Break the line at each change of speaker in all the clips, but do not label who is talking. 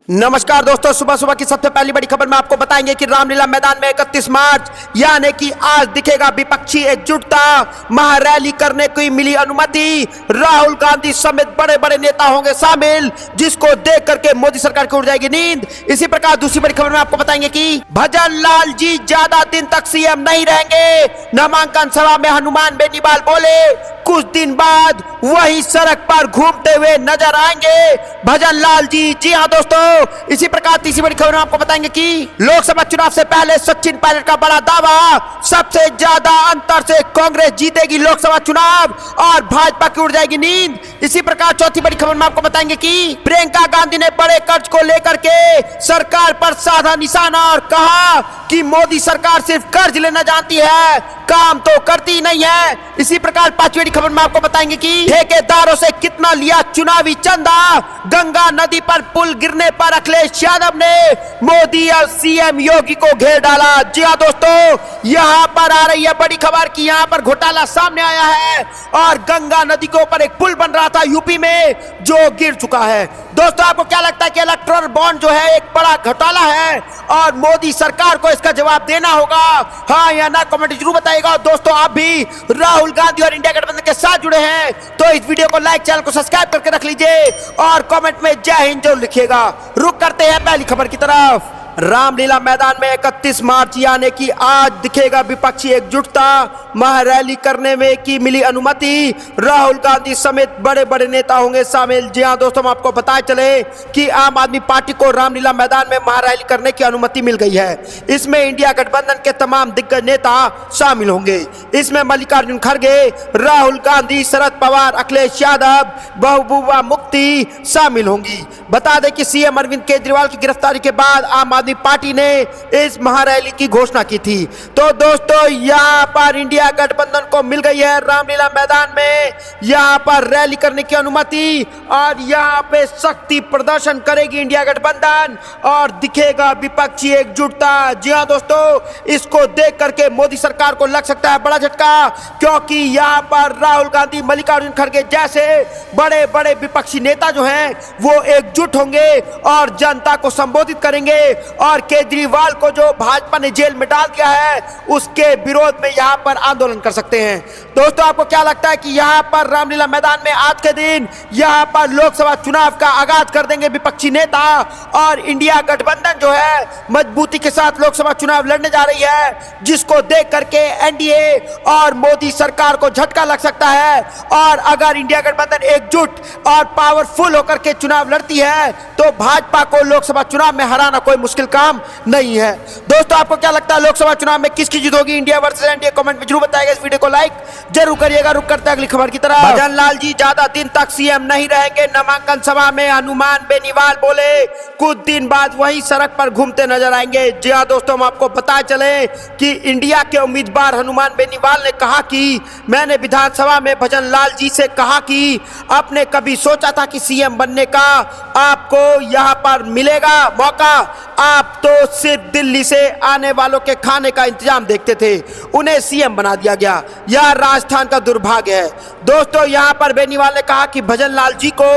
नमस्कार दोस्तों, सुबह सुबह की सबसे पहली बड़ी खबर में आपको बताएंगे कि रामलीला मैदान में 31 मार्च यानी कि आज दिखेगा विपक्षी एकजुटता। महारैली करने की मिली अनुमति। राहुल गांधी समेत बड़े बड़े नेता होंगे शामिल, जिसको देख करके मोदी सरकार की उड़ जाएगी नींद। इसी प्रकार दूसरी बड़ी खबर में आपको बताएंगे कि भजन लाल जी ज्यादा दिन तक सीएम नहीं रहेंगे। नामांकन सभा में हनुमान बेनीवाल बोले कुछ दिन बाद वही सड़क पर घूमते हुए नजर आएंगे भजन लाल जी। जी हाँ दोस्तों, इसी प्रकार तीसरी बड़ी खबर में आपको बताएंगे कि लोकसभा चुनाव से पहले सचिन पायलट का बड़ा दावा, सबसे ज्यादा अंतर से कांग्रेस जीतेगी लोकसभा चुनाव और भाजपा की उड़ जाएगी नींद। इसी प्रकार चौथी बड़ी खबर में आपको बताएंगे कि प्रियंका गांधी ने बड़े कर्ज को लेकर के सरकार पर साधा निशाना और कहा कि मोदी सरकार सिर्फ कर्ज लेना जानती है, काम तो करती नहीं है। इसी प्रकार पांचवी बड़ी खबर में आपको बताएंगे कि ठेकेदारों से कितना लिया चुनावी चंदा। गंगा नदी पर पुल गिरने पर अखिलेश यादव ने मोदी और सीएम योगी को घेर डाला। जी हाँ दोस्तों, यहाँ पर आ रही है बड़ी खबर कि यहाँ पर घोटाला सामने आया है और गंगा नदी के ऊपर एक पुल बन रहा था यूपी में जो गिर चुका है। दोस्तों, आपको क्या लगता है कि इलेक्टोरल बॉन्ड जो है एक बड़ा घोटाला है और मोदी सरकार को इसका जवाब देना होगा? हाँ या ना कमेंट जरूर बताइएगा। और दोस्तों, आप भी राहुल गांधी और इंडिया गठबंधन के साथ जुड़े हैं तो इस वीडियो को लाइक, चैनल को सब्सक्राइब करके रख लीजिए और कमेंट में जय हिंद जरूर लिखिएगा। रुक करते हैं पहली खबर की तरफ। रामलीला मैदान में 31 मार्च यानी कि आज दिखेगा विपक्षी एकजुटता। महारैली करने में की मिली अनुमति। राहुल गांधी समेत बड़े बड़े नेता होंगे शामिल। जी हां दोस्तों, हम आपको बताए चले कि आम आदमी पार्टी को रामलीला मैदान में महारैली करने की अनुमति मिल गई है। इसमें इंडिया गठबंधन के तमाम दिग्गज नेता शामिल होंगे। इसमें मल्लिकार्जुन खड़गे, राहुल गांधी, शरद पवार, अखिलेश यादव, महबूबा मुफ्ती शामिल होंगी। बता दें कि सीएम अरविंद केजरीवाल की गिरफ्तारी के बाद आम आदमी पार्टी ने इस महारैली की घोषणा की थी। तो दोस्तों, यहाँ पर इंडिया गठबंधन को मिल गई है रामलीला मैदान में यहाँ पर रैली करने की अनुमति और यहाँ पे शक्ति प्रदर्शन करेगी इंडिया गठबंधन और दिखेगा विपक्षी एकजुटता। जी हाँ दोस्तों, इसको देख करके मोदी सरकार को लग सकता है बड़ा झटका, क्योंकि यहाँ पर राहुल गांधी, मल्लिकार्जुन खड़गे जैसे बड़े बड़े विपक्षी नेता जो हैं वो एकजुट होंगे और जनता को संबोधित करेंगे और केजरीवाल को जो भाजपा ने जेल में डाल दिया है उसके विरोध में यहाँ पर आंदोलन कर सकते हैं। दोस्तों, आपको क्या लगता है कि यहाँ पर रामलीला मैदान में आज के दिन यहाँ पर लोकसभा चुनाव का आगाज कर देंगे विपक्षी नेता और इंडिया गठबंधन जो है मजबूती के साथ लोकसभा चुनाव लड़ने जा रही है, जिसको देख करके एनडीए और मोदी सरकार को झटका लग सकता है। और अगर इंडिया गठबंधन एकजुट और पावरफुल होकर के चुनाव लड़ती है तो भाजपा को लोकसभा चुनाव में हराना कोई मुश्किल काम नहीं है। दोस्तों, आपको क्या लगता है लोकसभा चुनाव में किसकी जीत होगी, इंडिया वर्सेस एनडीए? कमेंट में जरूर बताइएगा। इस वीडियो को लाइक जरूर करिएगा। रुक करते हैं अगली खबर की तरफ। भजन लाल जी ज्यादा दिन तक सीएम नहीं रहेंगे। नामांकन सभा में हनुमान बेनीवाल बोले कुछ दिन बाद वही सड़क पर घूमते नजर आएंगे। जी हाँ दोस्तों, हम आपको पता चले कि इंडिया के उम्मीदवार हनुमान बेनीवाल ने कहा कि मैंने विधानसभा में भजन लाल जी से कहा कि आपने कभी सोचा था कि सीएम बनने का आपको यहाँ पर मिलेगा मौका? आप तो सिर्फ दिल्ली से आने वालों के खाने का इंतजाम देखते थे, उन्हें सीएम बना दिया गया। यह राजस्थान का दुर्भाग्य है। दोस्तों, यहाँ पर बेनीवाल ने कहा कि भजन लाल जी को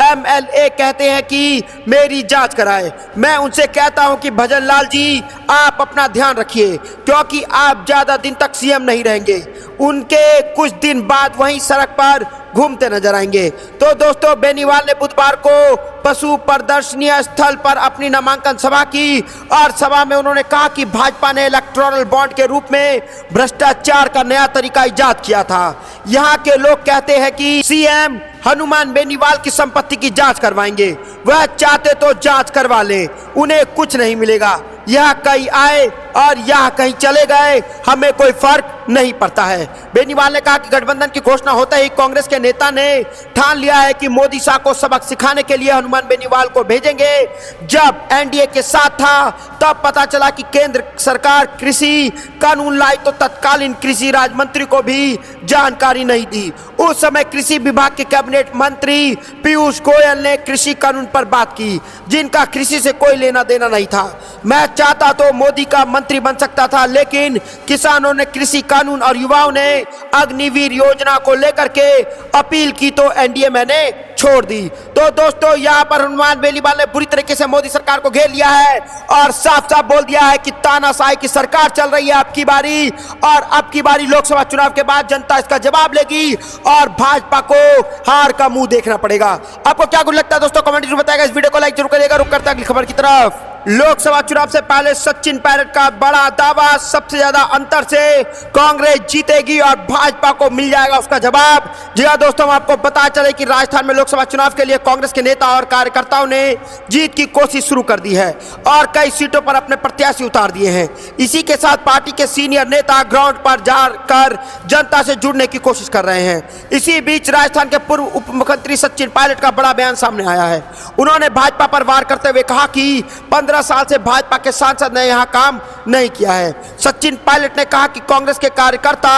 एमएलए कहते हैं कि मेरी जांच कराए। मैं उनसे कहता हूं कि भजन लाल जी आप अपना ध्यान रखिए, क्योंकि आप ज्यादा दिन तक सीएम नहीं रहेंगे। उनके कुछ दिन बाद वहीं सड़क पर घूमते नजर आएंगे। तो दोस्तों, बेनीवाल ने बुधवार को पशु प्रदर्शनी स्थल पर अपनी नामांकन सभा की और सभा में उन्होंने कहा कि भाजपा ने इलेक्टोरल बॉन्ड के रूप में भ्रष्टाचार का नया तरीका इजाद किया था। यहाँ के लोग कहते हैं कि सीएम हनुमान बेनीवाल की संपत्ति की जांच करवाएंगे। वह चाहते तो जांच करवा ले, उन्हें कुछ नहीं मिलेगा। यह कहीं आए और यह कहीं चले गए, हमें कोई फर्क नहीं पड़ता है। बेनीवाल ने कहा कि गठबंधन की घोषणा होते ही कांग्रेस के नेता ने ठान लिया है कि मोदी शाह को सबक सिखाने के लिए हनुमान बेनीवाल को भेजेंगे। जब एनडीए के साथ था तब पता चला कि केंद्र सरकार कृषि कानून लाई तो तत्कालीन कृषि राज्य मंत्री को भी जानकारी नहीं दी। उस समय कृषि विभाग के कैबिनेट मंत्री पीयूष गोयल ने कृषि कानून पर बात की, जिनका कृषि से कोई लेना देना नहीं था। मैं चाहता तो मोदी का मंत्री बन सकता था, लेकिन किसानों ने कृषि कानून और युवाओं ने अग्निवीर योजना को लेकर के अपील की तो एनडीए मैंने छोड़ दी। तो दोस्तों, यहाँ पर हनुमान बेनीवाल ने बुरी तरीके से मोदी सरकार को घेर लिया है और साफ साफ बोल दिया है कि तानाशाही की सरकार चल रही है आपकी बारी, और अब की बारी लोकसभा चुनाव के बाद जनता इसका जवाब लेगी और भाजपा को हार का मुंह देखना पड़ेगा। आपको क्या कुछ लगता है दोस्तों, कमेंट जरूर बताएगा। इस वीडियो को लाइक जरूर करिएगा। रुक करते हैं अगली खबर की तरफ। लोकसभा चुनाव से पहले सचिन पायलट का बड़ा दावा, सबसे ज्यादा अंतर से कांग्रेस जीतेगी और भाजपा को मिल जाएगा उसका जवाब। जी हां दोस्तों, आपको पता चले कि राजस्थान में लोकसभा चुनाव के लिए कांग्रेस के नेता और कार्यकर्ताओं ने जीत की कोशिश शुरू कर दी है और कई सीटों पर अपने प्रत्याशी उतार दिए हैं। इसी के साथ पार्टी के सीनियर नेता ग्राउंड पर जाकर जनता से जुड़ने की कोशिश कर रहे हैं। इसी बीच राजस्थान के पूर्व उप मुख्यमंत्री सचिन पायलट का बड़ा बयान सामने आया है। उन्होंने भाजपा पर वार करते हुए कहा कि 15 साल से भाजपा के सांसद ने यहां काम नहीं किया है। सचिन पायलट ने कहा कि कांग्रेस के कार्यकर्ता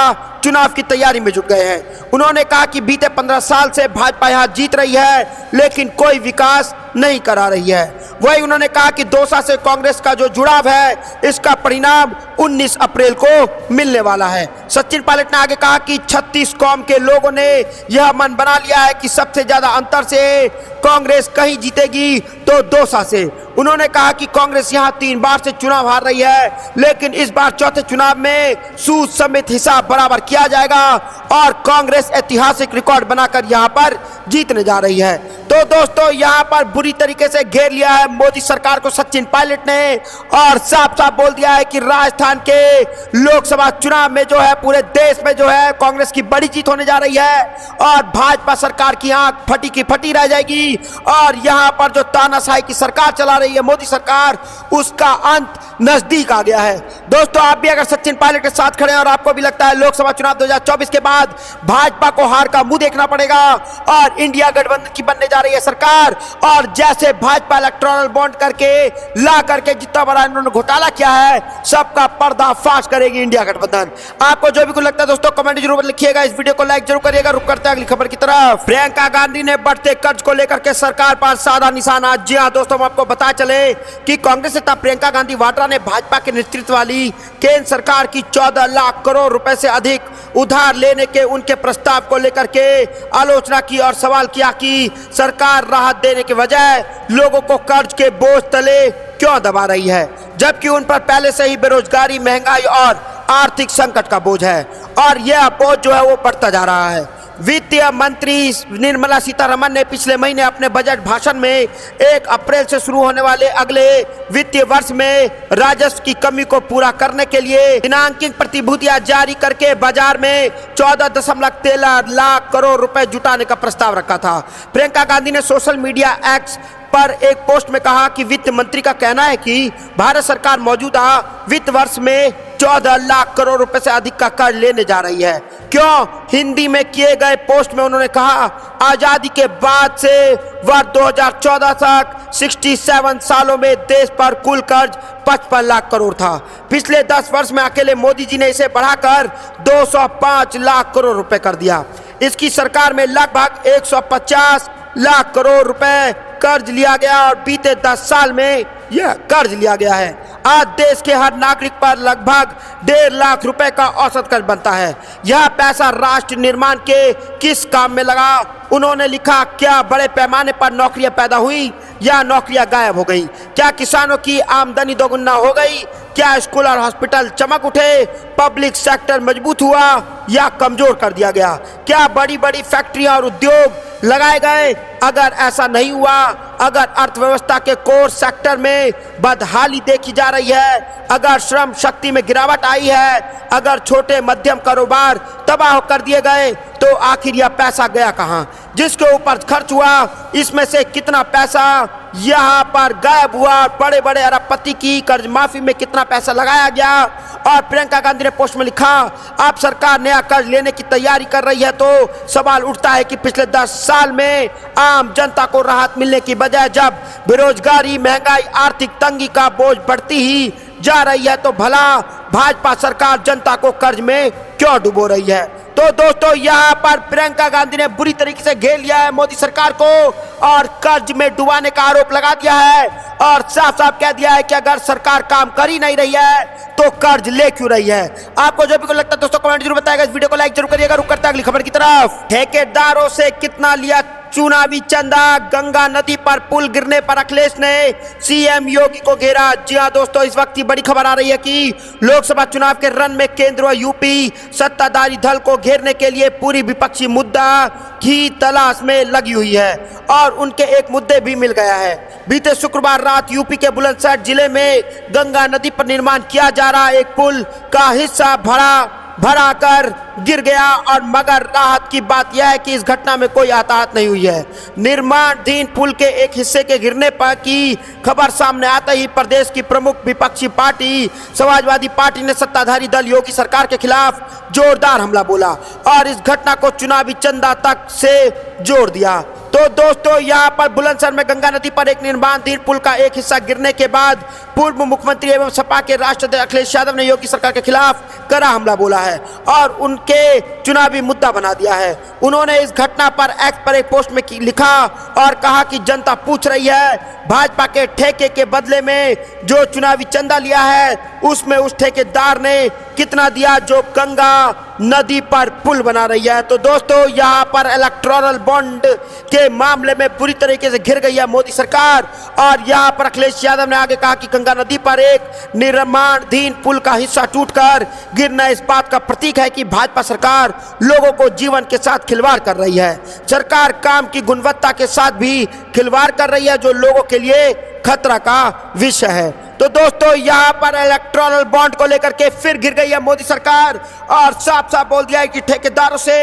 चुनाव की तैयारी में जुट गए हैं। उन्होंने कहा कि बीते 15 साल से भाजपा यहां जीत रही है, लेकिन कोई विकास नहीं करा रही है। वही उन्होंने कहा कि दौसा से कांग्रेस का जो जुड़ाव है, इसका परिणाम 19 अप्रैल को मिलने वाला है। सचिन पायलट ने आगे कहा कि 36 कौम के लोगों ने यह मन बना लिया है कि सबसे ज्यादा अंतर से कांग्रेस कहीं जीतेगी तो दौसा से। उन्होंने कहा कि कांग्रेस यहां 3 बार से चुनाव हार रही है, लेकिन इस बार चौथे चुनाव में सूद समेत हिसाब बराबर किया जाएगा और कांग्रेस ऐतिहासिक रिकॉर्ड बनाकर यहां पर जीतने जा रही है। तो दोस्तों, यहां पर बुरी तरीके से घेर लिया है मोदी सरकार को सचिन पायलट ने और साफ साफ बोल दिया है कि राजस्थान के लोकसभा चुनाव में जो है पूरे देश में जो है कांग्रेस की बड़ी जीत होने जा रही है और भाजपा सरकार की आंख फटी की फटी रह जाएगी और यहां पर जो तानाशाही की सरकार चला रही है मोदी सरकार, उसका अंत नजदीक आ गया है। दोस्तों, आप भी अगर सचिन पायलट के साथ खड़े हैं और आपको भी लगता है लोकसभा चुनाव 2024 के बाद भाजपा को हार का मुंह देखना पड़ेगा और इंडिया गठबंधन की बनने जा रही है सरकार, और जैसे भाजपा इलेक्टोरल बॉन्ड करके ला करके जितना बड़ा इन्होंने घोटाला किया है, सबका पर्दाफाश करेगी इंडिया गठबंधन। आपको जो भी कुछ लगता है दोस्तों, कमेंट जरूर लिखिएगा। इस वीडियो को लाइक जरूर करिएगा। रुक करते हैं अगली खबर की तरफ। प्रियंका गांधी ने बढ़ते कर्ज को लेकर के सरकार पर साधा निशाना। जी हां दोस्तों, हम आपको बता चले कि कांग्रेस नेता प्रियंका गांधी वाड्रा ने भाजपा के नेतृत्व वाली केंद्र सरकार की 14 लाख करोड़ रुपए से अधिक उधार लेने के उनके प्रस्ताव को लेकर के आलोचना की और सवाल किया कि सरकार राहत देने के बजाय लोगों को कर्ज के बोझ तले क्यों दबा रही है, जबकि उन पर पहले से ही बेरोजगारी, महंगाई और आर्थिक संकट का बोझ है और यह बोझ जो है वो बढ़ता जा रहा है। वित्त मंत्री निर्मला सीतारमण ने पिछले महीने अपने बजट भाषण में 1 अप्रैल से शुरू होने वाले अगले वित्तीय वर्ष में राजस्व की कमी को पूरा करने के लिए दिनांकित प्रतिभूतियां जारी करके बाजार में 14.13 लाख करोड़ रुपए जुटाने का प्रस्ताव रखा था। प्रियंका गांधी ने सोशल मीडिया एक्स पर एक पोस्ट में कहा कि वित्त मंत्री का कहना है कि भारत सरकार मौजूदा वित्त वर्ष में 14 लाख करोड़ रुपए से अधिक का कर्ज लेने जा रही है। क्यों? हिंदी में किए गए पोस्ट में उन्होंने कहा, आजादी के बाद से वर्ष 2014 तक 67 सालों में देश पर कुल कर्ज 55 लाख करोड़ था। पिछले 10 वर्ष में अकेले मोदी जी ने इसे बढ़ाकर 205 लाख करोड़ रुपए कर दिया। इसकी सरकार में लगभग 150 लाख करोड़ रुपए कर्ज लिया गया और बीते 10 साल में यह कर्ज लिया गया है। आज देश के हर नागरिक पर लगभग 1.5 लाख रुपए का औसत कर्ज बनता है। यह पैसा राष्ट्र निर्माण के किस काम में लगा? उन्होंने लिखा, क्या बड़े पैमाने पर नौकरियां पैदा हुई या नौकरियां गायब हो गई? क्या किसानों की आमदनी दोगुना हो गई? क्या स्कूल और हॉस्पिटल चमक उठे? पब्लिक सेक्टर मजबूत हुआ या कमजोर कर दिया गया? क्या बड़ी बड़ी फैक्ट्रियां और उद्योग लगाए गए? अगर ऐसा नहीं हुआ, अगर अर्थव्यवस्था के कोर सेक्टर में बदहाली देखी जा रही है, अगर श्रम शक्ति में गिरावट आई है, अगर छोटे मध्यम कारोबार तबाह कर दिए गए, तो आखिर यह पैसा गया कहां? जिसके ऊपर खर्च हुआ, इसमें से कितना पैसा यहाँ पर गायब हुआ? बड़े बड़े अरबपति की कर्ज माफी में कितना पैसा लगाया गया? और प्रियंका गांधी ने पोस्ट में लिखा, अब सरकार नया कर्ज लेने की तैयारी कर रही है, तो सवाल उठता है कि पिछले 10 साल में आम जनता को राहत मिलने की बजाय जब बेरोजगारी, महंगाई, आर्थिक तंगी का बोझ बढ़ती ही जा रही है, तो भला भाजपा सरकार जनता को कर्ज में क्यों डुबो रही है? तो दोस्तों यहाँ पर प्रियंका गांधी ने बुरी तरीके से घेर लिया है मोदी सरकार को और कर्ज में डुबाने का आरोप लगा दिया है और साफ साफ कह दिया है कि अगर सरकार काम कर ही नहीं रही है तो कर्ज ले क्यों रही है। आपको जो भी को लगता है दोस्तों कमेंट जरूर बताएगा। इस वीडियो को लाइक जरूर करिएगा। रुक करते हैं अगली खबर की तरफ। ठेकेदारों से कितना लिया चुनावी चंदा, गंगा नदी पर पुल गिरने पर अखिलेश ने सीएम योगी को घेरा। जी हां दोस्तों, इस वक्त की बड़ी खबर आ रही है कि लोकसभा चुनाव के रन में केंद्र व यूपी सत्ताधारी दल को घेरने के लिए पूरी विपक्षी मुद्दा की तलाश में लगी हुई है और उनके एक मुद्दे भी मिल गया है। बीते शुक्रवार रात यूपी के बुलंदशहर जिले में गंगा नदी पर निर्माण किया जा रहा एक पुल का हिस्सा भरा कर गिर गया और मगर राहत की बात यह है कि इस घटना में कोई हताहत नहीं हुई है। निर्माणाधीन पुल के एक हिस्से के गिरने पर की खबर सामने आते ही प्रदेश की प्रमुख विपक्षी पार्टी समाजवादी पार्टी ने सत्ताधारी दल योगी सरकार के खिलाफ जोरदार हमला बोला और इस घटना को चुनावी चंदा तक से जोड़ दिया। तो दोस्तों यहाँ पर बुलंदशहर में गंगा नदी पर एक निर्माणाधीन पुल का एक हिस्सा गिरने के बाद पूर्व मुख्यमंत्री एवं सपा के राष्ट्रीय अखिलेश यादव ने योगी सरकार के खिलाफ कड़ा हमला बोला है और उनके चुनावी मुद्दा बना दिया है। उन्होंने इस घटना पर एक्स पर एक पोस्ट में लिखा और कहा कि जनता पूछ रही है भाजपा के ठेके के बदले में जो चुनावी चंदा लिया है उसमें उस ठेकेदार ने कितना दिया जो गंगा नदी पर पुल बना रही है। तो दोस्तों यहाँ पर इलेक्टोरल बॉन्ड के मामले में बुरी तरीके से घिर गई है मोदी सरकार और यहाँ पर अखिलेश यादव ने आगे कहा कि गंगा नदी पर एक निर्माणाधीन पुल का हिस्सा टूटकर गिरना इस बात का प्रतीक है कि भाजपा सरकार लोगों को जीवन के साथ खिलवाड़ कर रही है। सरकार काम की गुणवत्ता के साथ भी खिलवाड़ कर रही है जो लोगों के लिए खतरा का विषय है। तो दोस्तों यहाँ पर इलेक्टोरल बॉन्ड को लेकर के फिर गिर गई है मोदी सरकार और साफ साफ बोल दिया है कि ठेकेदारों से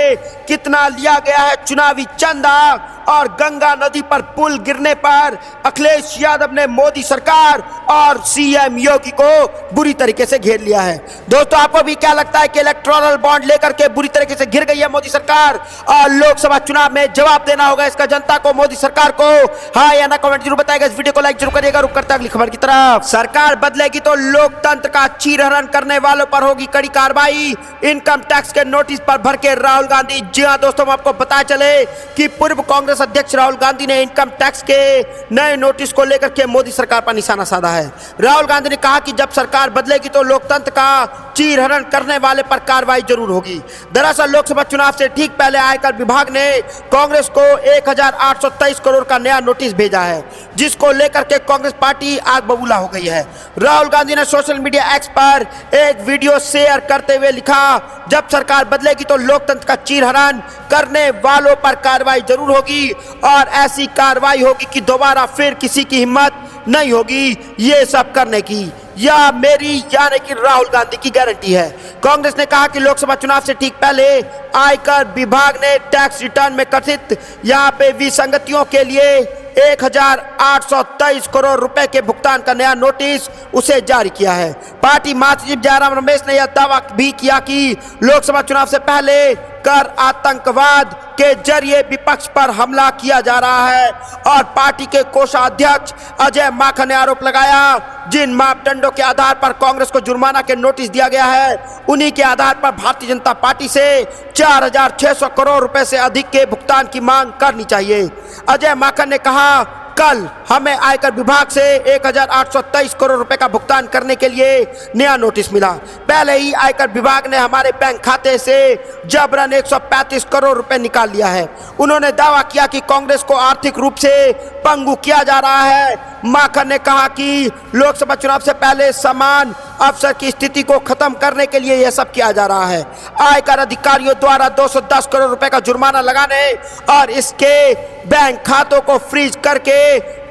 कितना लिया गया है चुनावी चंदा और गंगा नदी पर पुल गिरने पर अखिलेश यादव ने मोदी सरकार और सीएम योगी को बुरी तरीके से घेर लिया है। दोस्तों आपको भी क्या लगता है कि इलेक्टोरल बॉन्ड लेकर के बुरी तरीके से घिर गई है मोदी सरकार और लोकसभा चुनाव में जवाब देना होगा इसका जनता को, मोदी सरकार को? हाँ या ना कमेंट जरूर बताएगा। इस वीडियो को लाइक जरूर करिएगा। रुक करते हैं अगली खबर की तरफ। सरकार बदलेगी तो लोकतंत्र का चीरहरण करने वालों पर होगी कड़ी कार्रवाई, इनकम टैक्स के नोटिस पर भड़के राहुल गांधी। जी हाँ दोस्तों, आपको पता चले कि पूर्व कांग्रेस अध्यक्ष राहुल गांधी ने इनकम टैक्स के नए नोटिस को लेकर के मोदी सरकार पर निशाना साधा है। राहुल गांधी ने कहा कि जब सरकार बदलेगी तो लोकतंत्र का चीरहरण करने वाले पर कार्रवाई जरूर होगी। दरअसल लोकसभा चुनाव से ठीक पहले आयकर विभाग ने कांग्रेस को 1823 करोड़ का नया नोटिस भेजा है जिसको लेकर के कांग्रेस पार्टी आग बबूला हो गई है। राहुल गांधी ने सोशल मीडिया एक्स पर एक वीडियो शेयर करते हुए लिखा, जब सरकार बदलेगी तो लोकतंत्र का चीरहरण करने वालों पर कार्रवाई जरूर होगी और ऐसी कार्रवाई होगी कि दोबारा फिर किसी की हिम्मत नहीं होगी ये सब करने की। यह मेरी यानी कि राहुल गांधी की गारंटी है। कांग्रेस ने कहा कि लोकसभा चुनाव से ठीक पहले आयकर विभाग ने टैक्स रिटर्न में कथित यहाँ पे विसंगतियों के लिए 1823 करोड़ रुपए के भुगतान का नया नोटिस उसे जारी किया है। पार्टी महासचिव जयराम रमेश ने यह दावा भी किया कि लोकसभा चुनाव से पहले कर आतंकवाद के जरिए विपक्ष पर हमला किया जा रहा है और पार्टी के कोषाध्यक्ष अजय माकन ने आरोप लगाया जिन मापदंडों के आधार पर कांग्रेस को जुर्माना के नोटिस दिया गया है उन्हीं के आधार पर भारतीय जनता पार्टी से 4600 करोड़ रुपए से अधिक के भुगतान की मांग करनी चाहिए। अजय माकन ने कहा, कल हमें आयकर विभाग से 1823 करोड़ रुपए का भुगतान करने के लिए नया नोटिस मिला। पहले ही आयकर विभाग ने हमारे बैंक खाते से जबरन 135 करोड़ रुपए निकाल लिया है। उन्होंने दावा किया कि कांग्रेस को आर्थिक रूप से पंगु किया जा रहा है। माकन ने कहा कि लोकसभा चुनाव से पहले समान अवसर की स्थिति को खत्म करने के लिए यह सब किया जा रहा है। आयकर अधिकारियों द्वारा 210 करोड़ रुपए का जुर्माना लगाने और इसके बैंक खातों को फ्रीज करके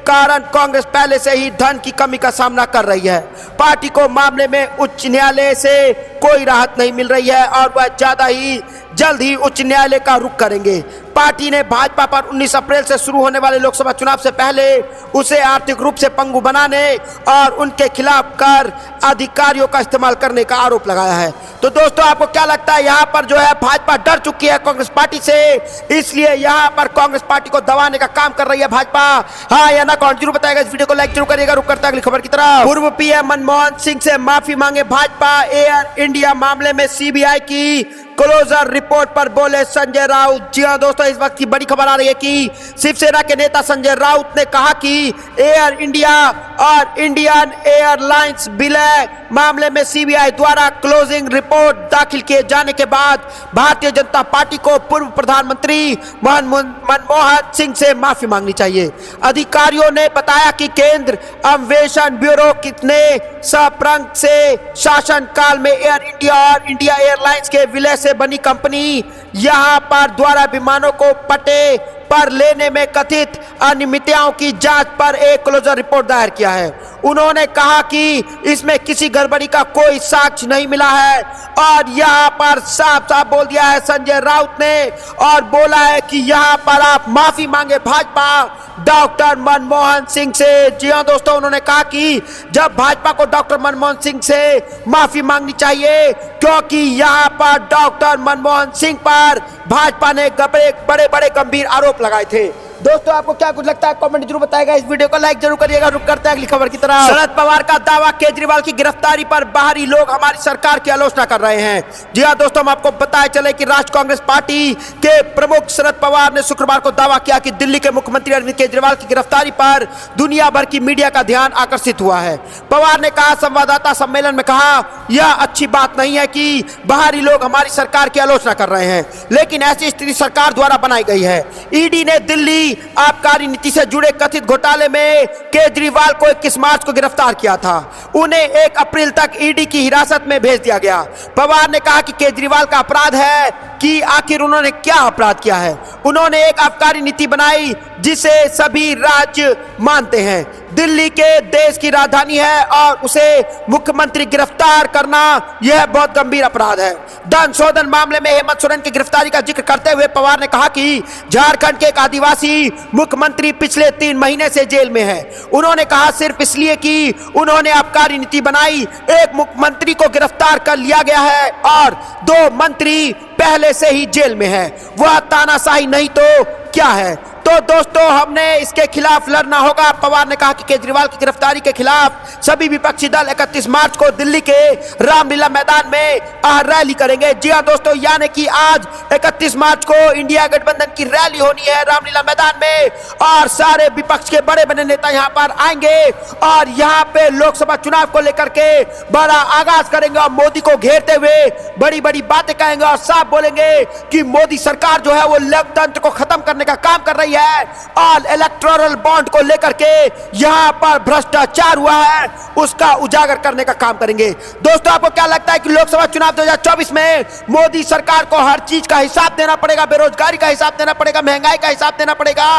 कारण कांग्रेस पहले से ही धन की कमी का सामना कर रही है। पार्टी को मामले में उच्च न्यायालय से कोई राहत नहीं मिल रही है और वह जल्द ही उच्च न्यायालय का रुख करेंगे। पार्टी ने भाजपा पर 19 अप्रैल से शुरू होने वाले लोकसभा चुनाव से पहले उसे आर्थिक रूप से पंगु बनाने और उनके खिलाफ कर अधिकारियों का इस्तेमाल करने का आरोप लगाया है। तो दोस्तों आपको क्या लगता है, यहाँ पर जो है भाजपा डर चुकी है कांग्रेस पार्टी से, इसलिए यहाँ पर कांग्रेस पार्टी को दबाने का काम कर रही है भाजपा? हाँ या ना कौन जरूर बताएगा। इस वीडियो को लाइक जरूर करिएगा। रुक करता है अगली खबर की तरफ। पूर्व पीएम मनमोहन सिंह से माफी मांगे भाजपा, एयर इंडिया मामले में सीबीआई की क्लोजर रिपोर्ट पर बोले संजय राउत। जी हां दोस्तों, इस वक्त की बड़ी खबर आ रही है कि शिवसेना के नेता संजय राउत ने कहा कि एयर इंडिया और इंडियन एयरलाइंस विलय मामले में सीबीआई द्वारा क्लोजिंग रिपोर्ट दाखिल किए जाने के बाद भारतीय जनता पार्टी को पूर्व प्रधानमंत्री मनमोहन सिंह से माफी मांगनी चाहिए। अधिकारियों ने बताया कि केंद्र अन्वेषण ब्यूरो कितने सप्रंग से शासन काल में एयर इंडिया और इंडिया एयरलाइंस के विलय से बनी कंपनी यहां पर द्वारा विमानों को पट्टे पर लेने में कथित अनियमितताओं की जांच पर एक क्लोजर रिपोर्ट दायर किया है। उन्होंने कहा कि इसमें किसी गड़बड़ी का कोई साक्ष्य नहीं मिला है और यहां पर साफ साफ बोल दिया है संजय राउत ने और बोला है कि यहां पर आप माफी मांगे भाजपा डॉक्टर मनमोहन सिंह से। जी हां दोस्तों, उन्होंने कहा कि जब भाजपा को डॉक्टर मनमोहन सिंह से माफी मांगनी चाहिए क्योंकि यहां पर डॉक्टर मनमोहन सिंह पर भाजपा ने बड़े बड़े गंभीर आरोप लगाए थे। दोस्तों, आपको क्या कुछ लगता है कमेंट जरूर बताएगा। इस वीडियो को लाइक जरूर करिएगा। रुक करते हैं अगली खबर की तरफ। शरद पवार का दावा, केजरीवाल की गिरफ्तारी पर बाहरी लोग हमारी सरकार की आलोचना कर रहे हैं। जी हां दोस्तों, हम आपको बताए चले कि राष्ट्रीय कांग्रेस पार्टी के प्रमुख शरद पवार ने शुक्रवार को दावा किया कि दिल्ली के मुख्यमंत्री अरविंद केजरीवाल की गिरफ्तारी पर दुनिया भर की मीडिया का ध्यान आकर्षित हुआ है। पवार ने कहा, संवाददाता सम्मेलन में कहा, यह अच्छी बात नहीं है कि बाहरी लोग हमारी सरकार की आलोचना कर रहे हैं, लेकिन ऐसी स्थिति सरकार द्वारा बनाई गई है। ईडी ने दिल्ली आबकारी नीति से जुड़े कथित घोटाले में केजरीवाल को 21 मार्च को गिरफ्तार किया था। उन्हें 1 अप्रैल तक ईडी की हिरासत में भेज दिया गया। पवार ने कहा कि केजरीवाल का अपराध है कि आखिर उन्होंने क्या अपराध किया है। उन्होंने एक आबकारी नीति बनाई जिसे सभी राज्य मानते हैं। दिल्ली के देश की राजधानी है और उसे मुख्यमंत्री गिरफ्तार करना यह बहुत गंभीर अपराध है। धन शोधन मामले में हेमंत सोरेन की गिरफ्तारी का जिक्र करते हुए पवार ने कहा कि झारखंड के एक आदिवासी मुख्यमंत्री पिछले 3 महीने से जेल में है। उन्होंने कहा सिर्फ इसलिए कि उन्होंने आबकारी नीति बनाई, एक मुख्यमंत्री को गिरफ्तार कर लिया गया है और 2 मंत्री पहले से ही जेल में है। वह तानाशाही नहीं तो क्या है। तो दोस्तों, हमने इसके खिलाफ लड़ना होगा। पवार ने कहा कि केजरीवाल की गिरफ्तारी के खिलाफ सभी विपक्षी दल 31 मार्च को दिल्ली के रामलीला मैदान में रैली करेंगे। जी हां दोस्तों, यानी कि आज 31 मार्च को इंडिया गठबंधन की रैली होनी है रामलीला मैदान में और सारे विपक्ष के बड़े बड़े नेता यहां पर आएंगे और यहां पे लोकसभा चुनाव को लेकर के बड़ा आगाज करेंगे और मोदी को घेरते हुए बड़ी बड़ी बातें कहेंगे और साफ बोलेंगे कि मोदी सरकार जो है वो लोकतंत्र को खत्म करने का काम कर रही है और इलेक्टोरल बॉन्ड को लेकर के यहां पर भ्रष्टाचार हुआ है उसका उजागर करने का काम करेंगे। दोस्तों, आपको क्या लगता है कि लोकसभा चुनाव 2024 में मोदी सरकार को हर चीज का हिसाब देना पड़ेगा, बेरोजगारी का हिसाब देना पड़ेगा, महंगाई का हिसाब देना पड़ेगा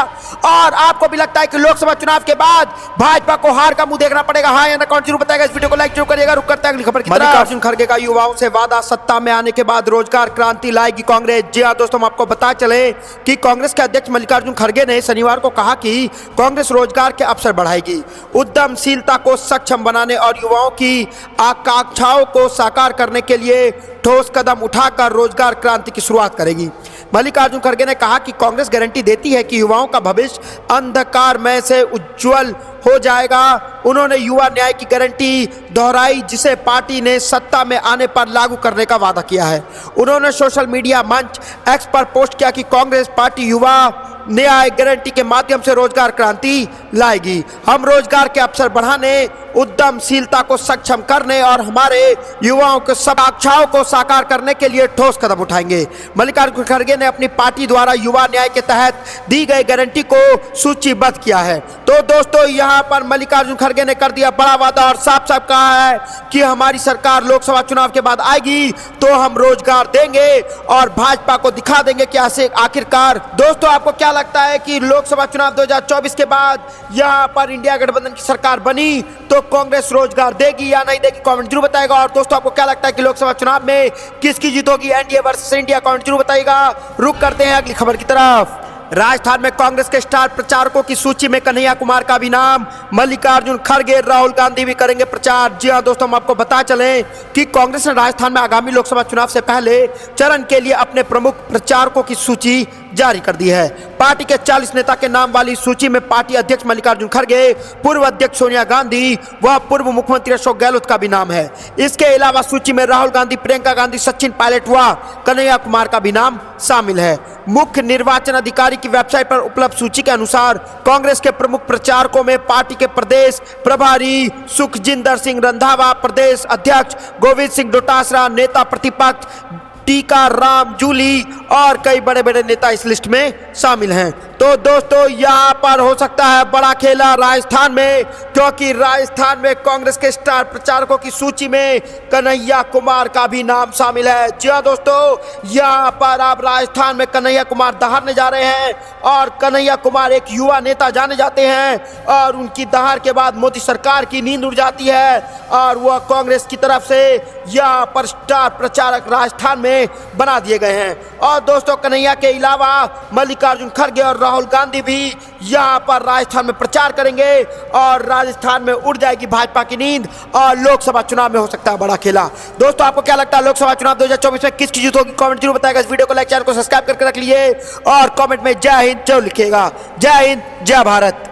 और आपको भी लगता है कि लोकसभा चुनाव के बाद भाजपा को हार का मुंह देखना पड़ेगा? हाँ या ना कमेंट जरूर बताएगा। इस वीडियो को लाइक जरूर करिएगा। रुक करते हैं अगली खबर की तरफ। मल्लिकार्जुन खड़गे का युवाओं से वादा, सत्ता में आने के बाद रोजगार क्रांति लाएगी कांग्रेस। जी हां दोस्तों, हम आपको बता चले कि कांग्रेस के अध्यक्ष मल्लिकार्जुन खड़गे ने शनिवार को कहा कि कांग्रेस रोजगार के अवसर बढ़ाएगी, उद्यमशीलता को सक्षम बनाने और युवाओं की आकांक्षाओं को साकार करने के लिए ठोस कदम उठाकर रोजगार क्रांति की शुरुआत करेगी। मल्लिकार्जुन खड़गे ने कहा कि कांग्रेस गारंटी देती है कि युवाओं का भविष्य अंधकारमय से उज्जवल हो जाएगा। उन्होंने युवा न्याय की गारंटी दोहराई जिसे पार्टी ने सत्ता में आने पर लागू करने का वादा किया है। उन्होंने सोशल मीडिया मंच एक्स पर पोस्ट किया कि कांग्रेस पार्टी युवा न्याय गारंटी के माध्यम से रोजगार क्रांति लाएगी। हम रोजगार के अवसर बढ़ाने, उद्यमशीलता को सक्षम करने और हमारे युवाओं के सब आकांक्षाओं को साकार करने के लिए ठोस कदम उठाएंगे। मल्लिकार्जुन खड़गे ने अपनी पार्टी द्वारा युवा न्याय के तहत दी गई गारंटी को सूचीबद्ध किया है। तो दोस्तों, यहाँ पर मल्लिकार्जुन खड़गे ने कर दिया बड़ा वादा और साफ साफ कहा है कि हमारी सरकार लोकसभा चुनाव के बाद आएगी तो हम रोजगार देंगे और भाजपा को दिखा देंगे कि ऐसे आखिरकार। दोस्तों, आपको क्या लगता है कि लोकसभा चुनाव 2024 के बाद यहाँ पर इंडिया गठबंधन की सरकार बनी तो कांग्रेस रोजगार देगी या नहीं देगी? कमेंट जरूर बताएगा। और दोस्तों, आपको क्या लगता है कि लोकसभा चुनाव में किसकी जीत होगी, एनडीए वर्सेस इंडिया? कमेंट जरूर बताइएगा। रुक करते हैं अगली खबर की तरफ। राजस्थान में कांग्रेस के स्टार प्रचारकों की सूची में कन्हैया कुमार का भी नाम, मल्लिकार्जुन खड़गे, राहुल गांधी भी करेंगे प्रचार। जी हां दोस्तों, हम आपको बता चलें कि कांग्रेस ने राजस्थान में आगामी लोकसभा चुनाव से पहले चरण के लिए अपने प्रमुख प्रचारकों की सूची जारी कर दी है। पार्टी के 40 नेता के नाम वाली सूची में पार्टी अध्यक्ष मल्लिकार्जुन खड़गे, पूर्व अध्यक्ष सोनिया गांधी व पूर्व मुख्यमंत्री अशोक गहलोत का भी नाम है। इसके अलावा सूची में राहुल गांधी, प्रियंका गांधी, सचिन पायलट व कन्हैया कुमार का भी नाम शामिल है। मुख्य निर्वाचन अधिकारी की वेबसाइट पर उपलब्ध सूची के अनुसार कांग्रेस के प्रमुख प्रचारकों में पार्टी के प्रदेश प्रभारी सुखजिंदर सिंह रंधावा, प्रदेश अध्यक्ष गोविंद सिंह डोटासरा, नेता प्रतिपक्ष टीका राम जूली और कई बड़े बड़े नेता इस लिस्ट में शामिल हैं। तो दोस्तों यहाँ पर हो सकता है बड़ा खेला राजस्थान में, क्योंकि राजस्थान में कांग्रेस के स्टार प्रचारकों की सूची में कन्हैया कुमार का भी नाम शामिल है। जी हाँ दोस्तों, यहाँ पर आप राजस्थान में कन्हैया कुमार दहाड़ने जा रहे हैं और कन्हैया कुमार एक युवा नेता जाने जाते हैं और उनकी दहाड़ के बाद मोदी सरकार की नींद उड़ जाती है और वह कांग्रेस की तरफ से यहाँ पर स्टार प्रचारक राजस्थान में बना दिए गए हैं। और दोस्तों कन्हैया के अलावा मल्लिकार्जुन खड़गे और राहुल गांधी भी यहाँ पर राजस्थान में प्रचार करेंगे और राजस्थान में उड़ जाएगी भाजपा की नींद और लोकसभा चुनाव में हो सकता है बड़ा खेला। दोस्तों आपको क्या लगता है लोकसभा चुनाव 2024 में किसकी जीत होगी? कमेंट जरूर बताएगा। इस वीडियो को लाइक, चैनल को सब्सक्राइब करके रख लीजिए और कमेंट में जय हिंद जरूर लिखिएगा। जय हिंद, जय भारत।